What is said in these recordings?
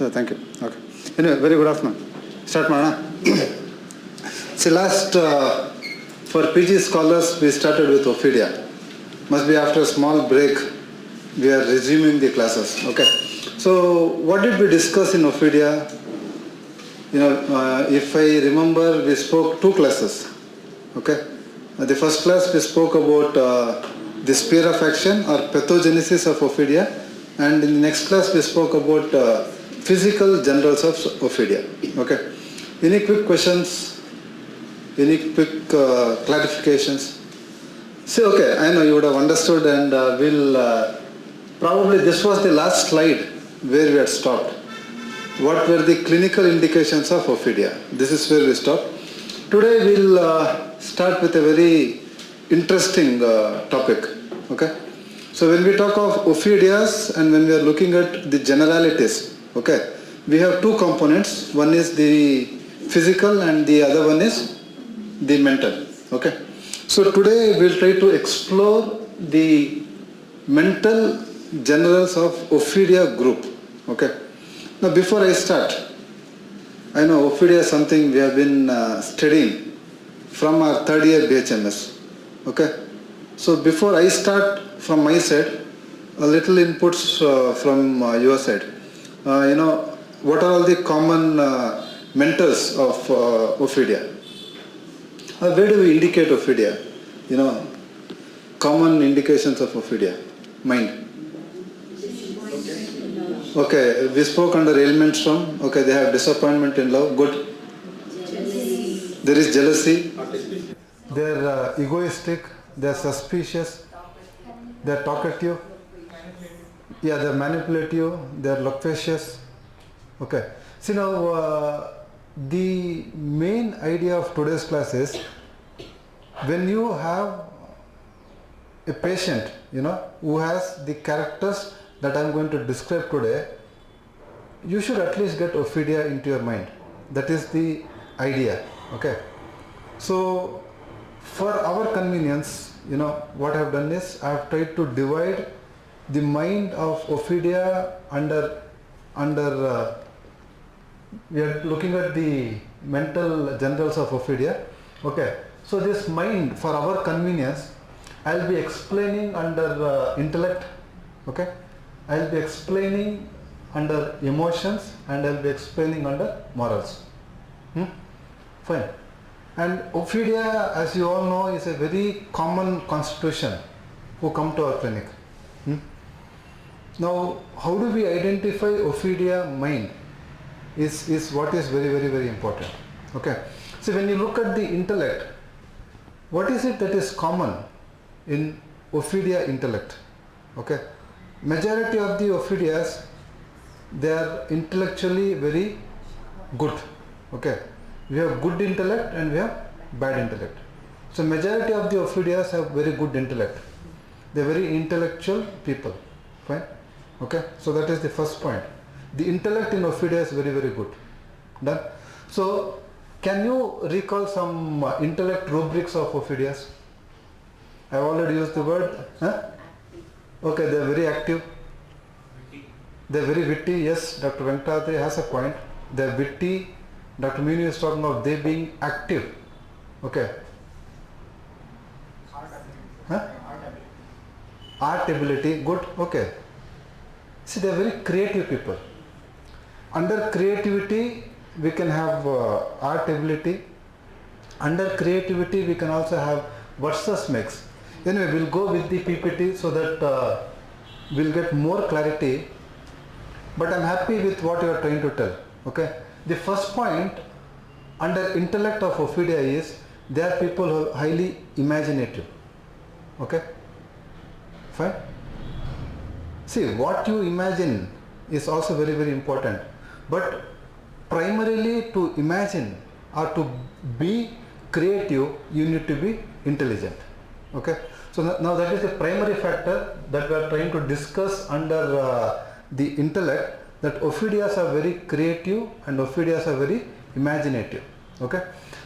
So thank you. Okay. Anyway, very good afternoon. Start Mana. See, last for PG scholars we started with Ophidia. Must be after a small break we are resuming the classes. Okay. So what did we discuss in Ophidia? If I remember, we spoke 2 classes. Okay. The first class we spoke about the sphere of action or pathogenesis of Ophidia, and in the next class we spoke about physical generals of Ophidia. Okay. Any quick questions? Any quick clarifications? See, okay, I know you would have understood, and probably this was the last slide where we had stopped. What were the clinical indications of Ophidia? This is where we stopped. Today we'll start with a very interesting topic. Okay. So when we talk of Ophidias and when we are looking at the generalities, okay, we have 2 components. One is the physical and the other one is the mental. Okay. So today we'll try to explore the mental generals of Ophidia group. Okay. Now before I start, I know Ophidia is something we have been studying from our 3rd year BHMS. Okay. So before I start from my side, a little inputs from your side. What are all the common mentors of Ophidia? Where do we indicate Ophidia? Common indications of Ophidia. Mind. Okay, we spoke under ailments from. Okay, they have disappointment in love. Good. Jealousy. There is jealousy. They are egoistic. They are suspicious. They are talkative. Yeah, they are manipulative. They are loquacious. Okay. See now, the main idea of today's class is when you have a patient, who has the characters that I am going to describe today, you should at least get Ophidia into your mind. That is the idea. Okay. So for our convenience, what I have done is I have tried to divide the mind of Ophidia under we are looking at the mental generals of Ophidia. Okay. So this mind, for our convenience, I will be explaining under intellect. Okay. I will be explaining under emotions and I will be explaining under morals. Fine. And Ophidia, as you all know, is a very common constitution who come to our clinic. Now, how do we identify Ophidia mind is what is very, very, very important. Okay. So when you look at the intellect, what is it that is common in Ophidia intellect? Okay. Majority of the Ophidias, they are intellectually very good. Okay. We have good intellect and we have bad intellect. So majority of the Ophidias have very good intellect. They are very intellectual people. Fine. Okay. So that is the first point. The intellect in Ophidia is very, very good. Done. So can you recall some intellect rubrics of Ophidias? I have already used the word. Okay, they are very active. They are very witty. Yes, Dr. Venkatadri has a point. They are witty. Dr. Minu is talking of they being active. Okay. Art ability. Good. Okay. See, they are very creative people. Under creativity, we can have art ability. Under creativity, we can also have versus mix. Anyway, we'll go with the PPT so that we'll get more clarity. But I'm happy with what you are trying to tell. Okay. The first point under intellect of Ophidia is they are people who are highly imaginative. Okay. Fine. See, what you imagine is also very, very important. But primarily to imagine or to be creative, you need to be intelligent. Okay. So now that is the primary factor that we are trying to discuss under the intellect, that Ophidias are very creative and Ophidias are very imaginative. Okay.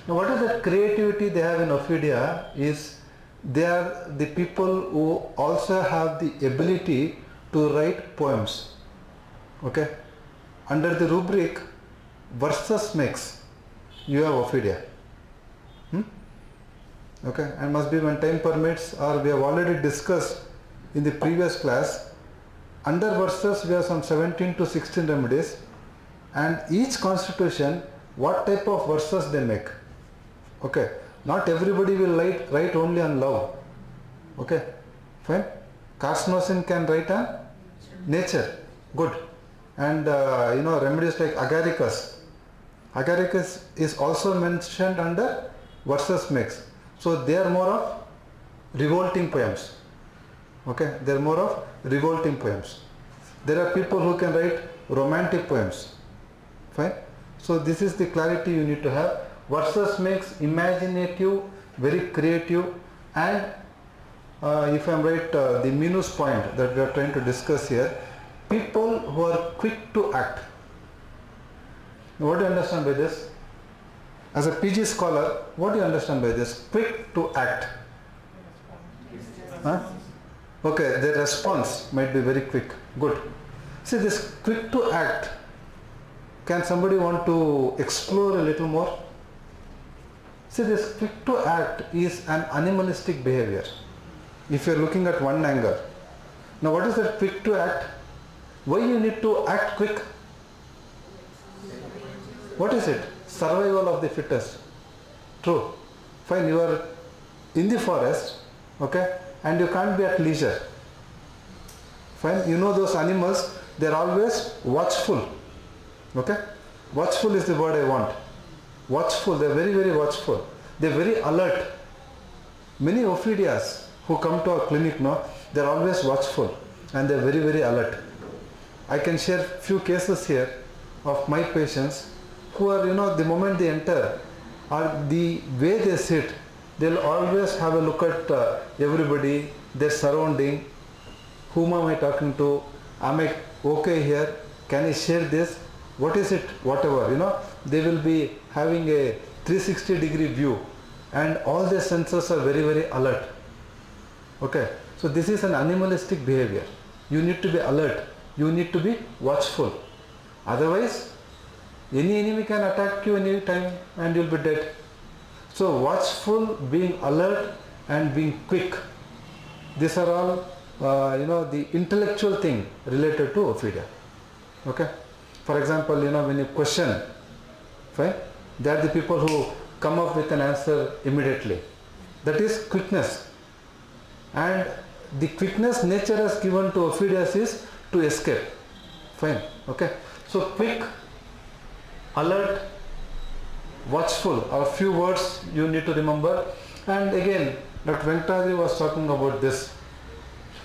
Now what is the creativity they have in Ophidia is they are the people who also have the ability to write poems. Okay. under the rubric versus makes, you have Ophidia. Okay, and must be when time permits, or we have already discussed in the previous class. Under verses we have some 17 to 16 remedies, and each constitution what type of verses they make. Okay, not everybody will write only on love. Okay, fine. Carcinosin can write on nature, good. And remedies like agaricus. Agaricus is also mentioned under verses makes. So they are more of revolting poems. Okay, they are more of revolting poems. There are people who can write romantic poems. Fine. So this is the clarity you need to have. Verses makes imaginative, very creative, and if I am right, the minus point that we are trying to discuss here, people who are quick to act. Now, what do you understand by this? As a PG scholar, what do you understand by this? Quick to act. Huh? Okay, the response might be very quick. Good. See, this quick to act, can somebody want to explore a little more? See, this quick to act is an animalistic behavior. If you are looking at one angle. Now what is that quick to act? Why you need to act quick? What is it? Survival of the fittest. True. Fine, you are in the forest, okay, and you can't be at leisure. Fine, you know those animals, they are always watchful. Okay, watchful is the word I want. Watchful, they are very, very watchful. They are very alert. Many Ophidias who come to our clinic now, they are always watchful and they are very, very alert. I can share few cases here of my patients who are, the moment they enter or the way they sit, they'll always have a look at everybody, their surrounding. Whom am I talking to? Am I okay here? Can I share this? What is it? Whatever, they will be having a 360-degree view and all their senses are very, very alert. Okay, so this is an animalistic behavior. You need to be alert. You need to be watchful. Otherwise, any enemy can attack you any time and you'll be dead. So watchful, being alert and being quick. These are all, the intellectual thing related to Ophidia. Okay. For example, when you question, fine, they are the people who come up with an answer immediately. That is quickness. And the quickness nature has given to Ophidias is to escape. Fine. Okay. So quick, alert, watchful are few words you need to remember. And again, Dr. Venkatagiri was talking about this.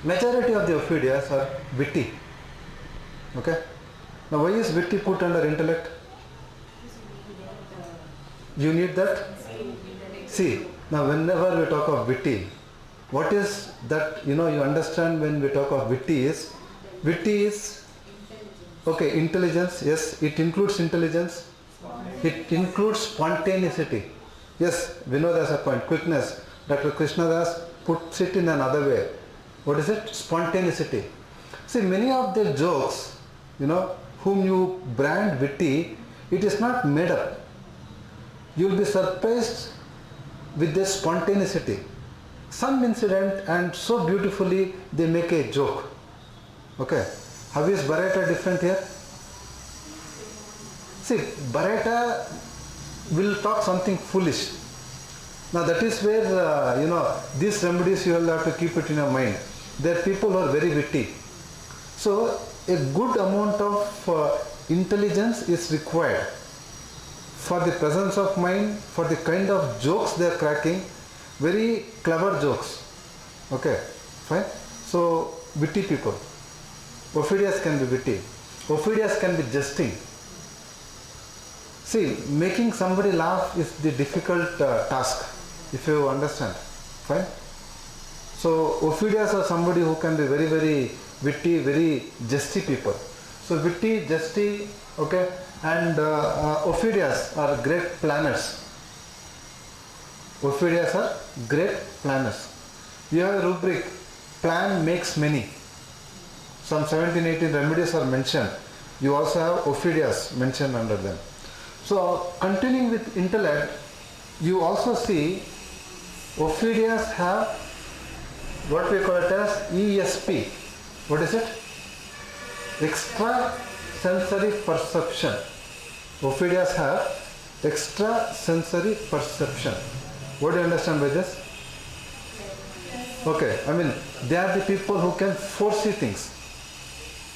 Majority of the Ophidias are witty. Okay. Now why is witty put under intellect? You need that? See, now whenever we talk of witty, what is that, you understand when we talk of witty is okay, intelligence, yes, it includes intelligence, it includes spontaneity. Yes, we know that's a point. Quickness, Dr. Krishna puts it in another way. What is it? Spontaneity. See, many of the jokes, whom you brand witty, it is not made up. You will be surprised with their spontaneity. Some incident and so beautifully they make a joke. Okay. How is Barata different here? See, Barata will talk something foolish. Now that is where, these remedies you will have to keep it in your mind. There are people who are very witty. So a good amount of intelligence is required for the presence of mind, for the kind of jokes they are cracking, very clever jokes. Okay, fine. So witty people. Ophidias can be witty. Ophidias can be jesting. See, making somebody laugh is the difficult task, if you understand. Fine. So Ophidias are somebody who can be very, very witty, very jesty people. So witty, jesty, okay, and Ophidias are great planners. Ophidias are great planners. You have a rubric, plan makes many. Some 17, 18 remedies are mentioned. You also have Ophidias mentioned under them. So continuing with intellect, you also see Ophidias have what we call it as ESP. What is it? Extra sensory perception. Ophidias have extra sensory perception. What do you understand by this? Okay, I mean, they are the people who can foresee things.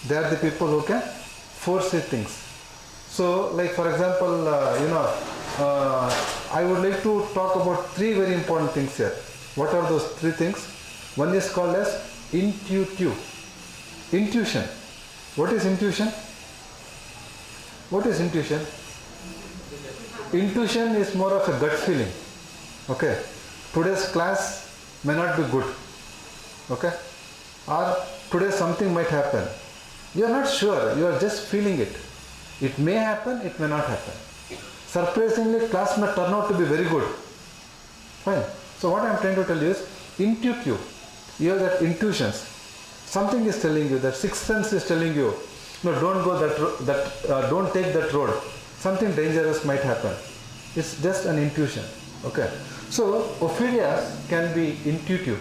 They are the people who can foresee things. So, like for example, I would like to talk about three very important things here. What are those three things? One is called as intuitive. Intuition. What is intuition? What is intuition? Intuition is more of a gut feeling. Okay. Today's class may not be good. Okay. Or today something might happen. You are not sure. You are just feeling it. It may happen, it may not happen. Surprisingly, class may turn out to be very good. Fine. So what I am trying to tell you is intuitive. You have that intuitions. Something is telling you, that sixth sense is telling you, no, don't go don't take that road. Something dangerous might happen. It's just an intuition. Okay. So Ophidias can be intuitive.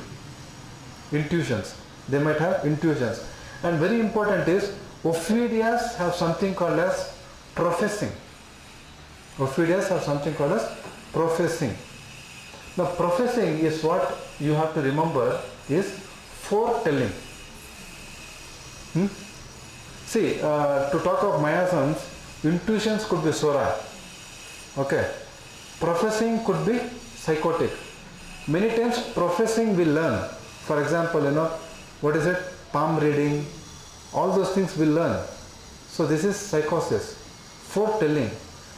Intuitions. They might have intuitions. And very important is Ophidias have something called as professing. Ophidias have something called as professing. Now professing is what you have to remember is foretelling. See, to talk of miasms, intuitions could be sora. Okay. Professing could be psychotic. Many times professing we learn. For example, what is it? Palm reading. All those things we learn. So this is psychosis. Foretelling.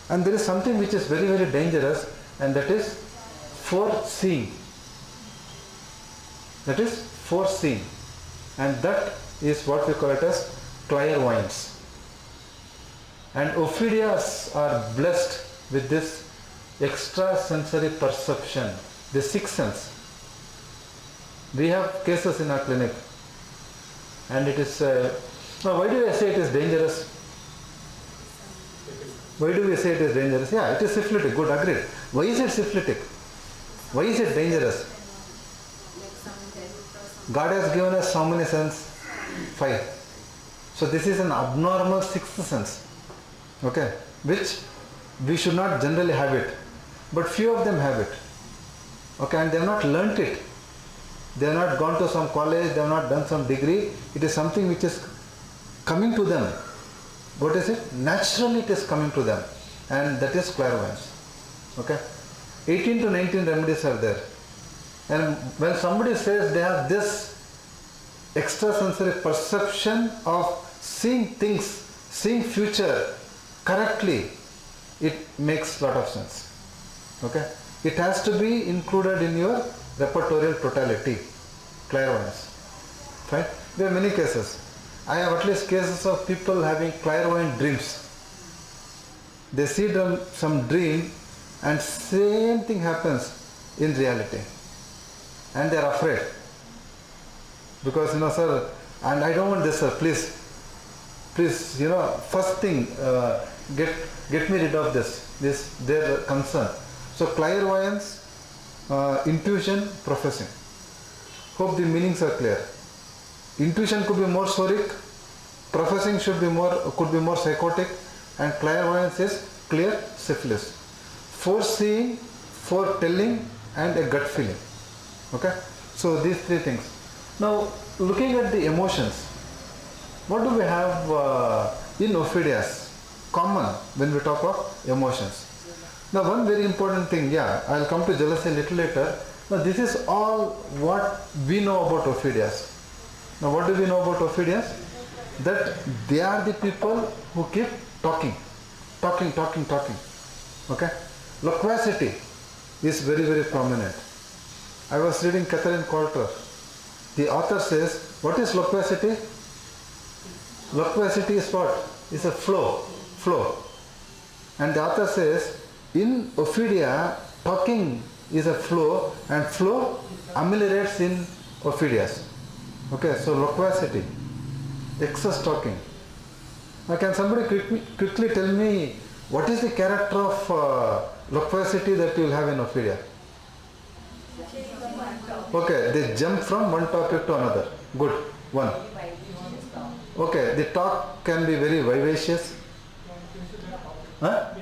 And there is something which is very, very dangerous, and that is foreseeing. That is foreseeing. And that is what we call it as clairvoyance. And Ophidias are blessed with this extrasensory perception, the sixth sense. We have cases in our clinic, and it is now why do I say it is dangerous? Why do we say it is dangerous? Yeah, it is syphilitic. Good, agreed. Why is it syphilitic? Why is it dangerous? God has given us how many senses? 5. So this is an abnormal sixth sense. Okay, which we should not generally have it, but few of them have it. Okay, and they have not learnt it. They have not gone to some college, they have not done some degree. It is something which is coming to them. What is it? Naturally it is coming to them, and that is clairvoyance. Okay, 18 to 19 remedies are there. And when somebody says they have this extrasensory perception of seeing things, seeing future correctly, it makes lot of sense. Okay, it has to be included in your repertorial totality. Clairvoyance. Fine. There are many cases. I have at least cases of people having clairvoyant dreams. They see some dream, and same thing happens in reality, and they are afraid because sir, and I don't want this, sir, please, first thing, get me rid of this their concern. So clairvoyance, intuition, professing. Hope the meanings are clear. Intuition could be more soric, professing could be more psychotic, and clairvoyance is clear syphilis. Foreseeing, foretelling, and a gut feeling. Okay, so these three things. Now looking at the emotions, what do we have in Ophidias common when we talk of emotions? Now one very important thing, I'll come to jealousy a little later. Now this is all what we know about Ophidias. Now what do we know about Ophidias? That they are the people who keep talking. Okay? Loquacity is very, very prominent. I was reading Catherine Coulter. The author says, what is loquacity? Loquacity is what? It's a flow. And the author says, in Ophidia, talking is a flow, and flow ameliorates in Ophidias. Okay, so loquacity, excess talking. Now can somebody quickly tell me what is the character of loquacity that you will have in Ophidia? Okay, they jump from one topic to another. Good, one. Okay, the talk can be very vivacious. Huh?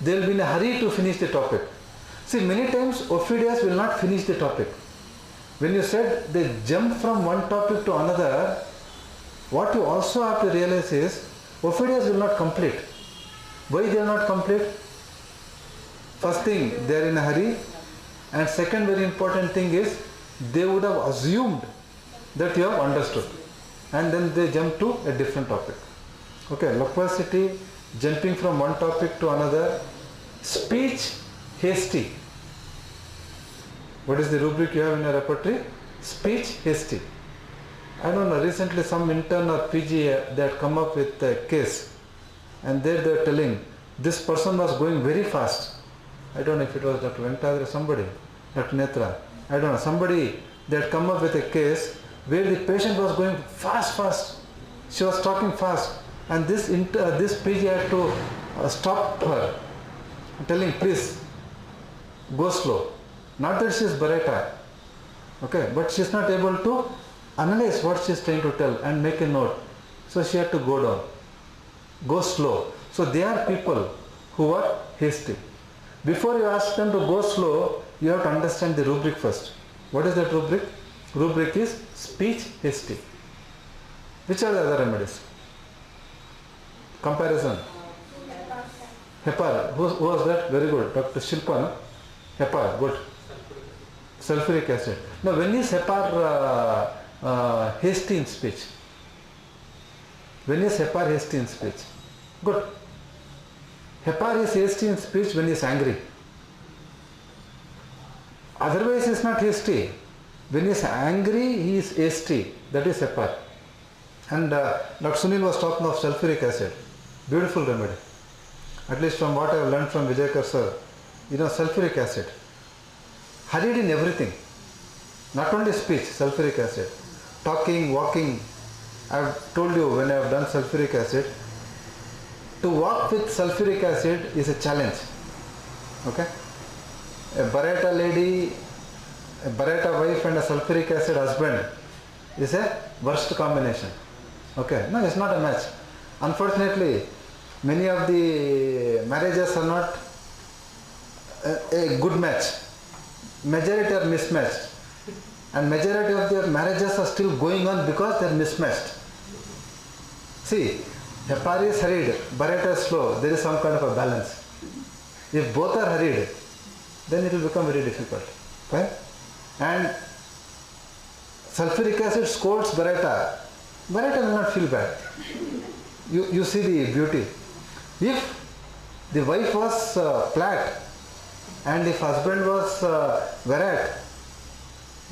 They will be in a hurry to finish the topic. See, many times Ophidias will not finish the topic. When you said they jump from one topic to another, what you also have to realize is Ophidias will not complete. Why they are not complete? First thing, they are in a hurry, and second very important thing is they would have assumed that you have understood, and then they jump to a different topic. Okay, loquacity, jumping from one topic to another. Speech hasty. What is the rubric you have in your repertory? Speech hasty. I don't know, recently some intern or PG they had come up with a case, and there they are telling this person was going very fast. I don't know if it was Dr. Venkatadri or somebody, Dr. Netra, I don't know, somebody they had come up with a case where the patient was going fast. She was talking fast, and this PG had to stop her, telling please go slow. Not that she is Bareta, okay, but she is not able to analyze what she is trying to tell and make a note. So she had to go down, go slow. So they are people who are hasty. Before you ask them to go slow, you have to understand the rubric first. What is that rubric? Rubric is speech hasty. Which are the other remedies? Comparison. Hepa. Who was that? Very good. Dr. Shilpa. No? Hepa. Good. Sulfuric acid. Now when is Hepa hasty in speech? When is Hepa hasty in speech? Good. Hepa is hasty in speech when he is angry. Otherwise he is not hasty. When he is angry, he is hasty. That is Hepa. And Dr. Sunil was talking of sulfuric acid. Beautiful remedy. At least from what I have learned from Vijay sir, you know, sulfuric acid. Hurried in everything. Not only speech, sulfuric acid. Talking, walking. I have told you when I have done sulfuric acid, to walk with sulfuric acid is a challenge. Okay? A Bareta lady, a Bareta wife and a sulfuric acid husband is a worst combination. Okay? No, it's not a match. Unfortunately, many of the marriages are not a good match. Majority are mismatched. And majority of their marriages are still going on because they are mismatched. See, Hepari is hurried, Bareta is slow, there is some kind of a balance. If both are hurried, then it will become very difficult. Right? And sulfuric acid scolds Bareta. Bareta will not feel bad. You see the beauty. If the wife was flat and if husband was Virat,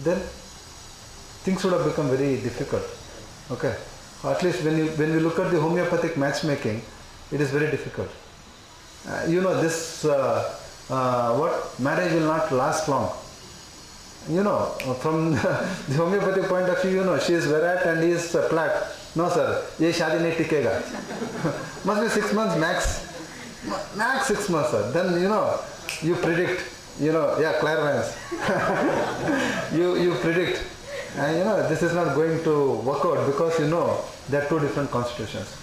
then things would have become very difficult. Okay. At least when we look at the homeopathic matchmaking, it is very difficult. You know this what marriage will not last long. You know, from the homeopathic point of view, you know, she is Virat and he is flat. No sir, ye shaadi nahi tikega. Must be 6 months max. Max 6 months sir. Then you know, you predict, you know, yeah, clairvoyance. you predict. And you know, this is not going to work out because you know, there are two different constitutions.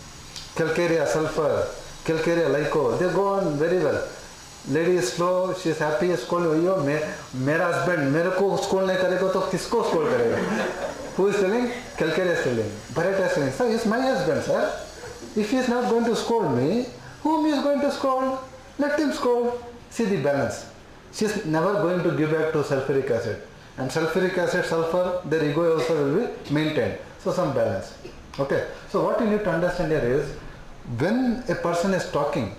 Calcarea, sulfur, calcarea, lyco, they go on very well. Lady is slow, she is happy, scold, yo, mera husband, mere ko scold nahi karega, to kisko scold karega? Who is telling? Calcarea is telling. Bareta is telling, sir, he is my husband, sir. If he is not going to scold me, whom he is going to scold? Let him scold. See the balance. She is never going to give back to sulfuric acid. And sulfuric acid, sulfur, their ego also will be maintained. So some balance. Okay. So what you need to understand here is, when a person is talking,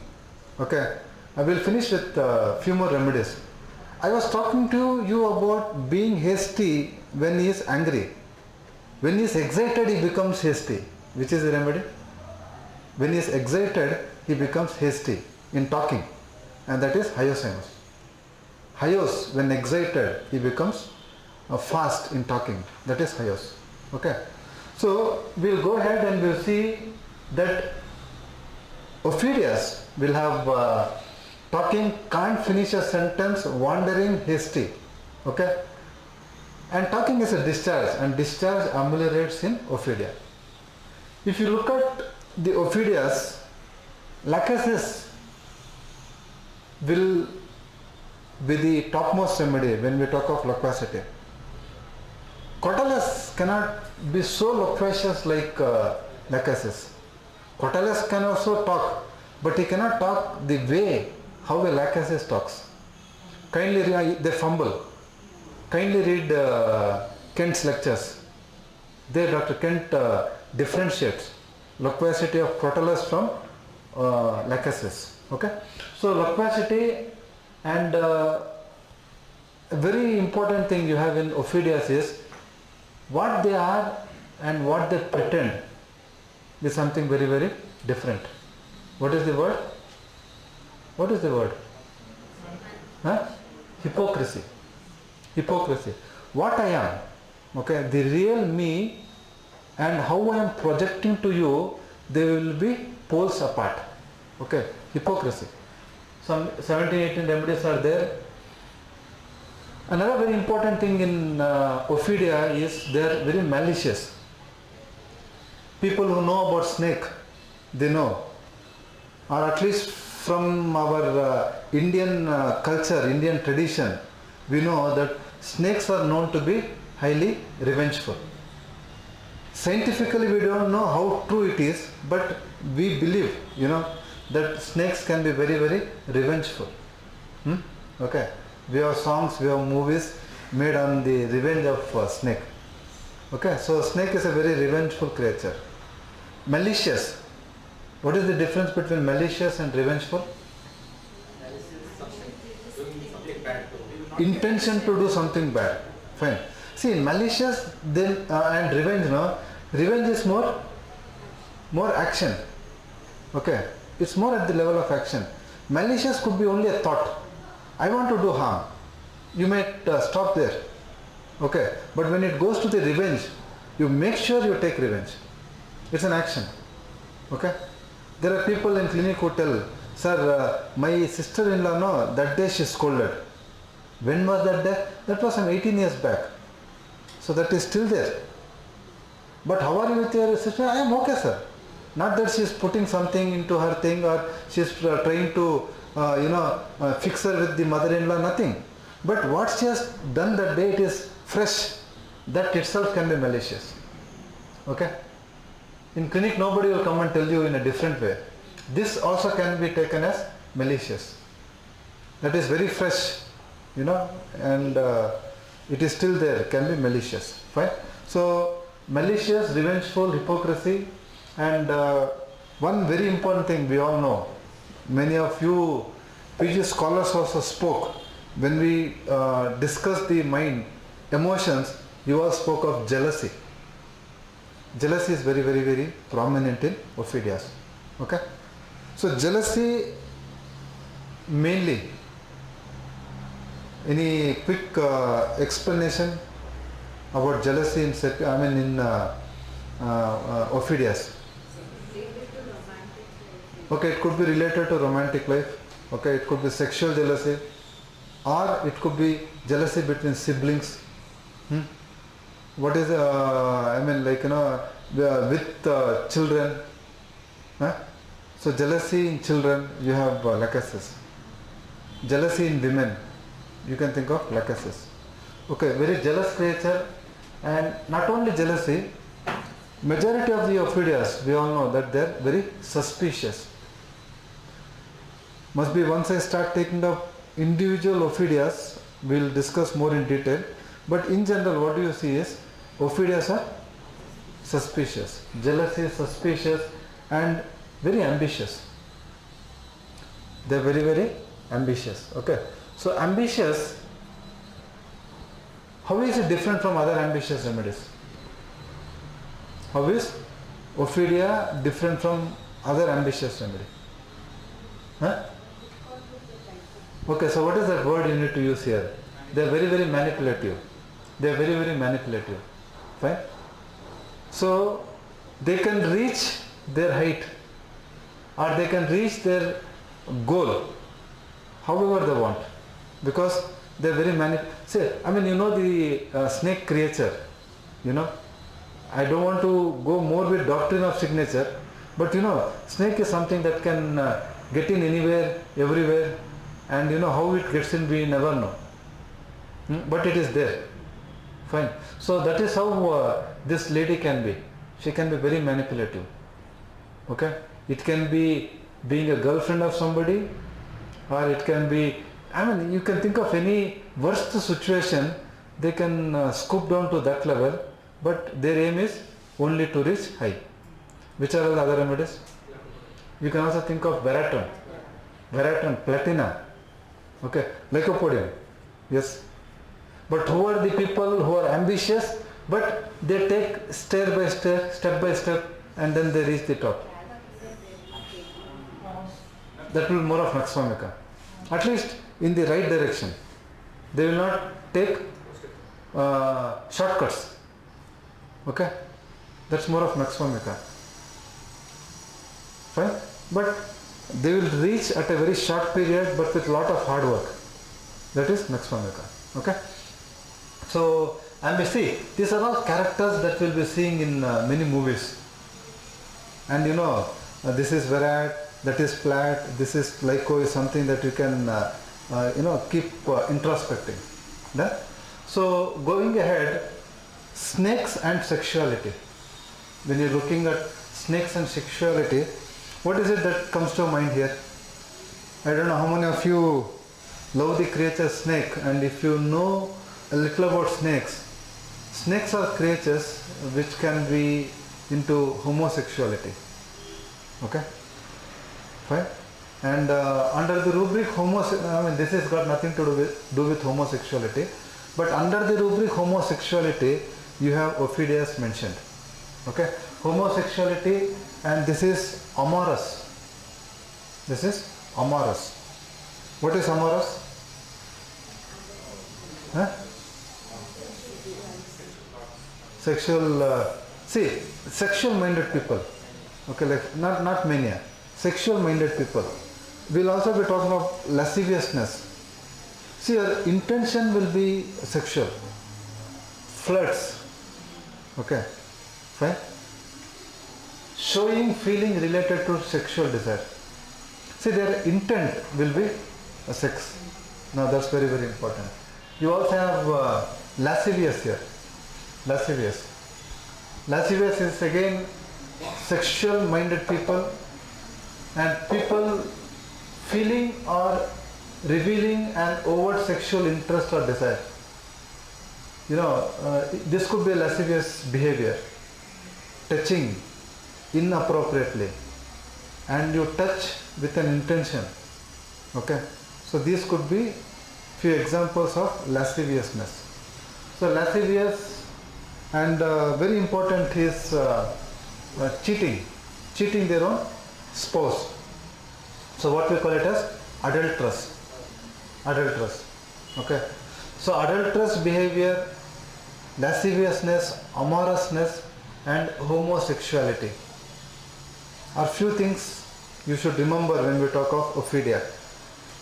okay, I will finish with a few more remedies. I was talking to you about being hasty when he is angry. When he is excited, he becomes hasty. Which is the remedy? When he is excited, he becomes hasty in talking. And that is hyoscyamus. Hyos, when excited, he becomes fast in talking. That is hyos. Okay. So we'll go ahead and we'll see that Ophidias will have talking, can't finish a sentence, wandering, hasty. Okay? And talking is a discharge, and discharge ameliorates in Ophidia. If you look at the Ophidias, lachesis will be the topmost remedy when we talk of loquacity. Cautelus cannot be so loquacious like lachesis. Cautelus can also talk, but he cannot talk the way how a lachesis talks. Kindly read, they fumble. Kindly read Kent's lectures. There Dr. Kent differentiates loquacity of Cautelus from lachesis. Okay? So loquacity, and a very important thing you have in Ophidias is what they are and what they pretend is something very, very different. What is the word? What is the word? Huh? Hypocrisy. Hypocrisy. What I am, okay, the real me and how I am projecting to you, they will be poles apart. Okay, hypocrisy. Some 17, 18 remedies are there. Another very important thing in Ophidia is they are very malicious. People who know about snake, they know, or at least from our Indian culture, Indian tradition, we know that snakes are known to be highly revengeful. Scientifically we don't know how true it is, but we believe, that snakes can be very, very revengeful. Okay. We have songs, we have movies made on the revenge of snake. Okay, so snake is a very revengeful creature. Malicious. What is the difference between malicious and revengeful? Malice is doing something bad to Intention to do something bad. Fine. See, malicious then and revenge, revenge is more action. Okay, it's more at the level of action. Malicious could be only a thought. I want to do harm. You might stop there. Okay. But when it goes to the revenge, you make sure you take revenge. It's an action. Okay. There are people in clinic who tell, sir, my sister-in-law, no, that day she scolded. When was that day? That was some 18 years back. So that is still there. But how are you with your sister? I am okay, sir. Not that she is putting something into her thing or she is trying to fix her with the mother-in-law, nothing. But what she has done that day, it is fresh. That itself can be malicious. Okay? In clinic, nobody will come and tell you in a different way. This also can be taken as malicious. That is very fresh, and it is still there, can be malicious. Fine? So, malicious, revengeful, hypocrisy, and one very important thing we all know. Many of you PG scholars also spoke when we discussed the mind, emotions. You all spoke of jealousy. Jealousy is very, very, very prominent in Ophidias. Okay, so jealousy mainly. Any quick explanation about jealousy in Ophidias? Okay, it could be related to romantic life. Okay, it could be sexual jealousy, or it could be jealousy between siblings. What is with children. So jealousy in children, you have lachesis. Jealousy in women, you can think of lachesis. Okay, very jealous creature, and not only jealousy. Majority of the Ophidias, we all know that they are very suspicious. Must be once I start taking up individual Ophidias, we will discuss more in detail. But in general, what do you see is Ophidias are suspicious. Jealousy is suspicious and very ambitious. They are very, very ambitious. Okay. So ambitious, how is it different from other ambitious remedies? How is Ophidia different from other ambitious remedy? Okay, so what is that word you need to use here? They are very, very manipulative. They are very, very manipulative. Fine? So they can reach their height or they can reach their goal however they want, because they're very see, I mean, you know the snake creature, you know, I don't want to go more with doctrine of signature, but you know, snake is something that can get in anywhere, everywhere, and you know how it gets in we never know. But it is there. Fine. So that is how this lady can be. She can be very manipulative. Okay. It can be being a girlfriend of somebody, or it can be, I mean, you can think of any worst situation, they can scoop down to that level, but their aim is only to reach high. Which are the other remedies? You can also think of Baraton, Platina, okay, lycopodium, yes. But who are the people who are ambitious, but they take step by step, and then they reach the top. That will be more of Naxvamika. At least in the right direction. They will not take shortcuts. Okay? That's more of Naxvamika. Fine? But they will reach at a very short period, but with lot of hard work. That is Naxvamika. Okay? So, and we see, these are all characters that we'll be seeing in many movies. And you know, this is Virat, that is Plat, this is Lyco, is something that you can, you know, keep introspecting. Yeah? So, going ahead, snakes and sexuality. When you're looking at snakes and sexuality, what is it that comes to mind here? I don't know how many of you love the creature snake, and if you know a little about snakes, snakes are creatures which can be into homosexuality. Okay? Fine? And under the rubric I mean, this has got nothing to do with homosexuality, but under the rubric homosexuality, you have Ophidias mentioned. Okay? Homosexuality, and this is amorous. This is amorous. What is amorous? Huh? Sexual, see, sexual minded people. Okay, like not mania. Sexual minded people. We'll also be talking of lasciviousness. See, your intention will be sexual. Flirts. Okay, fine. Showing feeling related to sexual desire. See, their intent will be a sex. Now that's very, very important. You also have lascivious here. Lascivious. Lascivious is again sexual minded people, and people feeling or revealing an overt sexual interest or desire. You know, this could be a lascivious behavior. Touching inappropriately, and you touch with an intention. Okay, so these could be few examples of lasciviousness. So lascivious, and very important is cheating their own spouse. So what we call it as adulteress. Okay, so adulterous behavior, lasciviousness, amorousness, and homosexuality are few things you should remember when we talk of Ophidia.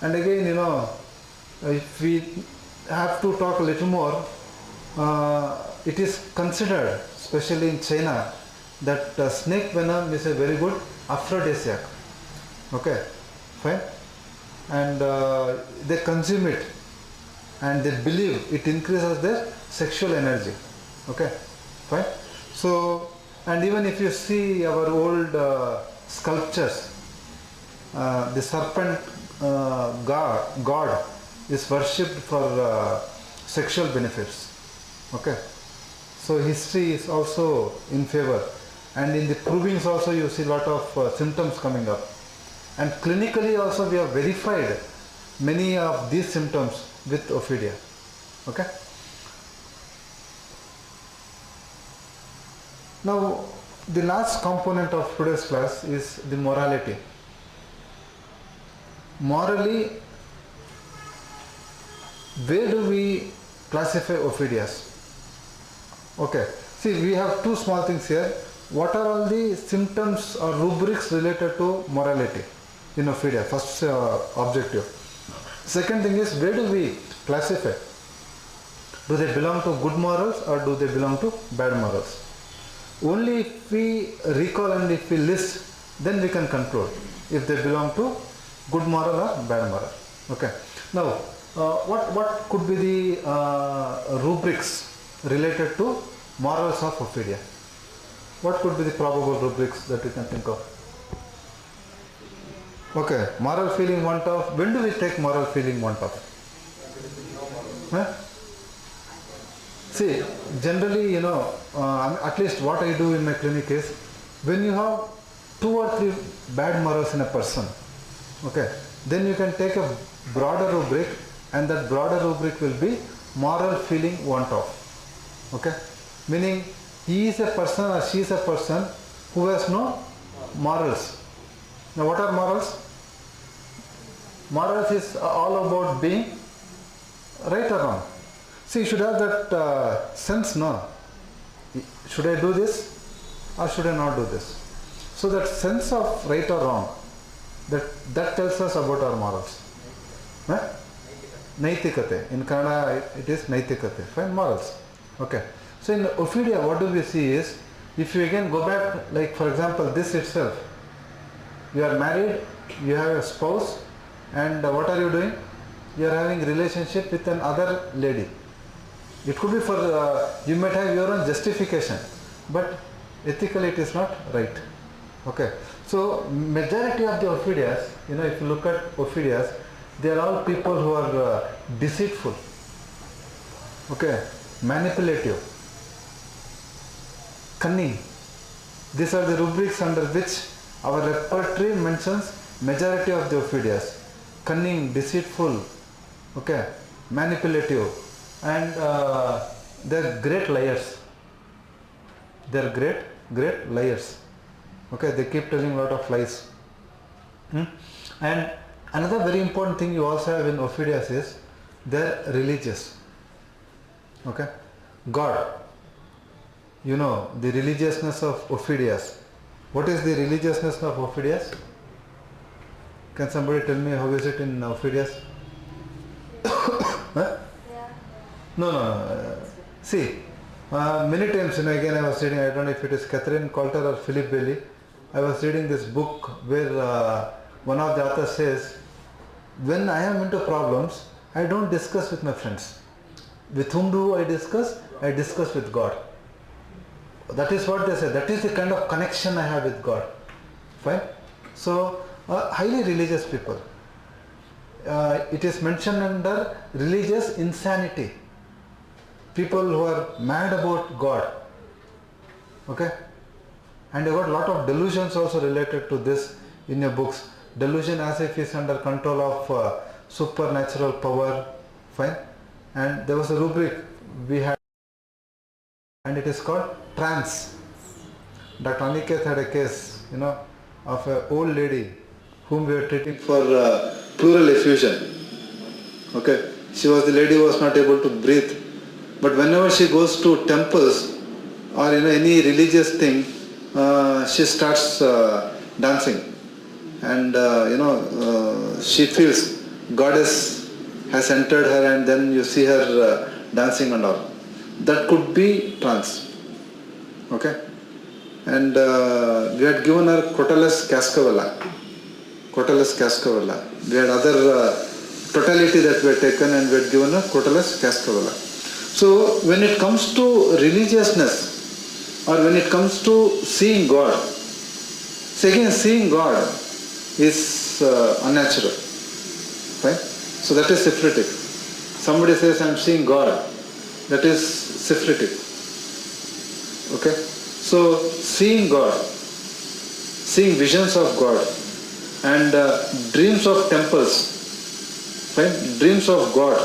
And again, you know, if we have to talk a little more, it is considered, especially in China, that snake venom is a very good aphrodisiac. Okay, fine. And they consume it, and they believe it increases their sexual energy. Okay, fine. So, and even if you see our old sculptures, the serpent god is worshipped for sexual benefits. Okay, so history is also in favor, and in the provings also you see a lot of symptoms coming up, and clinically also we have verified many of these symptoms with Ophidia. Okay. Now, the last component of today's class is the morality. Morally, where do we classify Ophidias? Okay, See, we have two small things here. What are all the symptoms or rubrics related to morality in Ophidia? First objective. Second thing is, where do we classify? Do they belong to good morals or do they belong to bad morals? Only if we recall and if we list, then we can conclude if they belong to good moral or bad moral. Okay. Now, what could be the rubrics related to morals of Ophidia? What could be the probable rubrics that you can think of? Okay, moral feeling want of. When do we take moral feeling want of? Huh? See, generally, at least what I do in my clinic is, when you have 2 or 3 bad morals in a person, okay, then you can take a broader rubric, and that broader rubric will be moral feeling want of. Okay, meaning he is a person or she is a person who has no morals. Now, what are morals? Morals is all about being right or wrong. See, you should have that sense, no? Should I do this or should I not do this? So that sense of right or wrong, that tells us about our morals. Huh? Naitikate. In Kannada it is Naitikate. Fine, morals. Okay. So in Ophidia, what do we see is, if you again go back, like for example, this itself, you are married, you have a spouse, and what are you doing? You are having relationship with another lady. It could be for, you might have your own justification, but ethically it is not right. Okay. So majority of the Ophidias, if you look at Ophidias, they are all people who are deceitful, okay, manipulative, cunning. These are the rubrics under which our repertory mentions majority of the Ophidias. Cunning, deceitful, okay, manipulative, and they are great liars. They are great liars. Okay, they keep telling a lot of lies. And another very important thing you also have in Ophidias is they are religious. Okay, God. The religiousness of Ophidias. What is the religiousness of Ophidias? Can somebody tell me how is it in Ophidias? Huh? Yeah. No. See, many times, again I was reading, I don't know if it is Catherine Coulter or Philip Bailey, I was reading this book where one of the authors says, when I am into problems, I don't discuss with my friends. With whom do I discuss? I discuss with God. That is what they say. That is the kind of connection I have with God. Fine? So, highly religious people. It is mentioned under religious insanity. People who are mad about God. Okay? And you got a lot of delusions also related to this in your books. Delusion as if is under control of supernatural power. Fine? And there was a rubric we had, and it is called trance. Dr. Aniket had a case, of an old lady whom we were treating for pleural effusion. Okay, she was the lady who was not able to breathe, but whenever she goes to temples or any religious thing, she starts dancing, and she feels goddess has entered her, and then you see her dancing and all. That could be trance. Okay, and we had given her Crotalus cascavella. We had other totality that we had taken, and we had given her Crotalus cascavella. So when it comes to religiousness, or when it comes to seeing God, again seeing God is unnatural. Right? So that is syphilitic. Somebody says, I am seeing God. That is syphilitic. Okay? So seeing God, seeing visions of God, and dreams of temples, right? Dreams of God,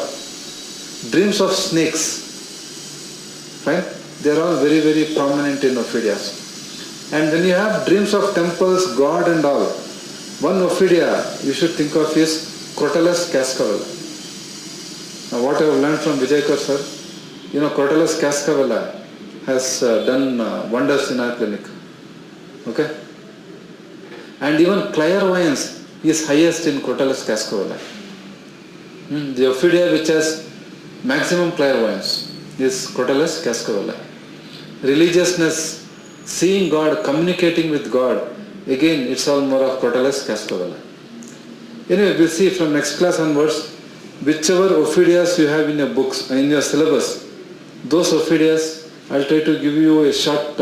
dreams of snakes, right? They are all very, very prominent in Ophidias. And when you have dreams of temples, God and all, one Ophidia you should think of is Crotalus cascavella. Now what I have learned from Vijay sir, Crotalus cascavella has done wonders in our clinic. Okay? And even clairvoyance is highest in Crotalus cascavala. The Ophidia which has maximum clairvoyance is Crotalus cascavala. Religiousness, seeing God, communicating with God, again it's all more of Crotalus cascavala. Anyway, we'll see from next class onwards, whichever Ophidias you have in your books, in your syllabus, those Ophidias, I'll try to give you a short,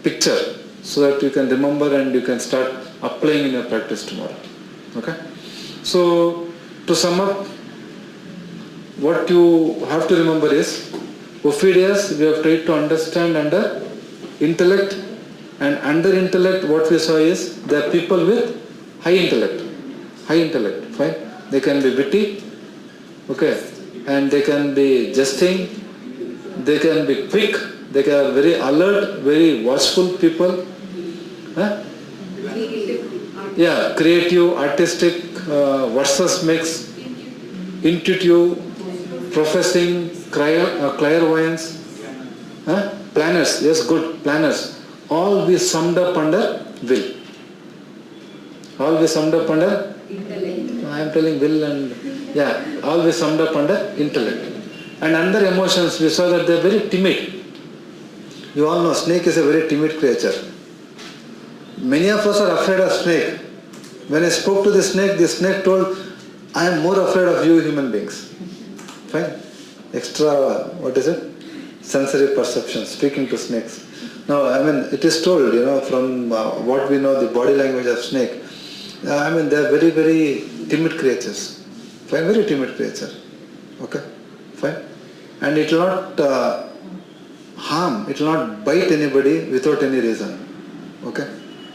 picture so that you can remember and you can start applying in your practice tomorrow. Okay? So, to sum up, what you have to remember is, Ophidias we have tried to understand under intellect, and under intellect what we saw is, they are people with high intellect, fine. They can be witty, okay, and they can be jesting, they can be quick, they are very alert, very watchful people. Huh? Yeah, creative, artistic, versus mix, intuitive, professing, clairvoyance, planners, yes, good, planners. All we summed up under will. All we summed up under? Intellect. I am telling will and, yeah, all we summed up under intellect. And under emotions, we saw that they are very timid. You all know snake is a very timid creature. Many of us are afraid of snake. When I spoke to the snake told, I am more afraid of you human beings. Fine. Extra, what is it? Sensory perception, speaking to snakes. Now, I mean, it is told, from what we know, the body language of snake. They are very, very timid creatures. Fine, very timid creature. Okay, fine. And it will not harm, it will not bite anybody without any reason. Okay,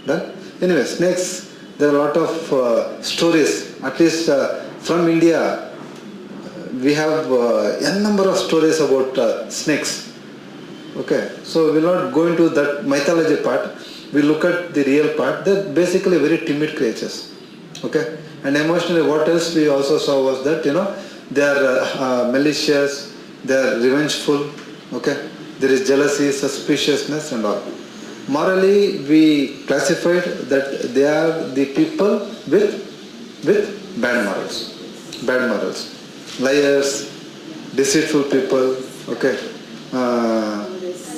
done? Anyway, snakes, there are a lot of stories, at least from India. We have n number of stories about snakes. Okay, so we will not go into that mythology part. We look at the real part. They are basically very timid creatures. Okay, and emotionally, what else we also saw was that they are malicious, they are revengeful. Okay, there is jealousy, suspiciousness, and all. Morally, we classified that they are the people with bad morals, liars, deceitful people. Okay.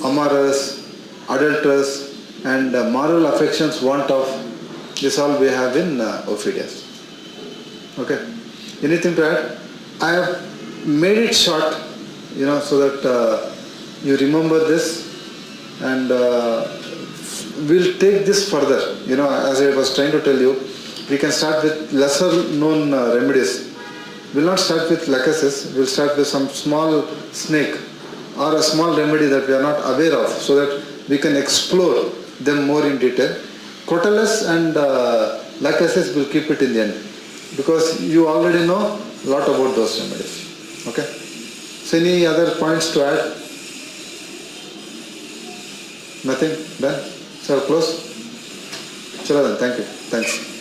Amorous, adulterous, and moral affections want of, this all we have in Ophidias. Okay. Anything to add? I have made it short, so that you remember this, and we'll take this further. As I was trying to tell you, we can start with lesser known remedies. We'll not start with lachesis, we'll start with some small snake or a small remedy that we are not aware of, so that we can explore them more in detail. Crotalus and lachesis will keep it in the end, because you already know a lot about those remedies. Okay? So any other points to add? Nothing? Done? So close? Chalo then, thank you. Thanks.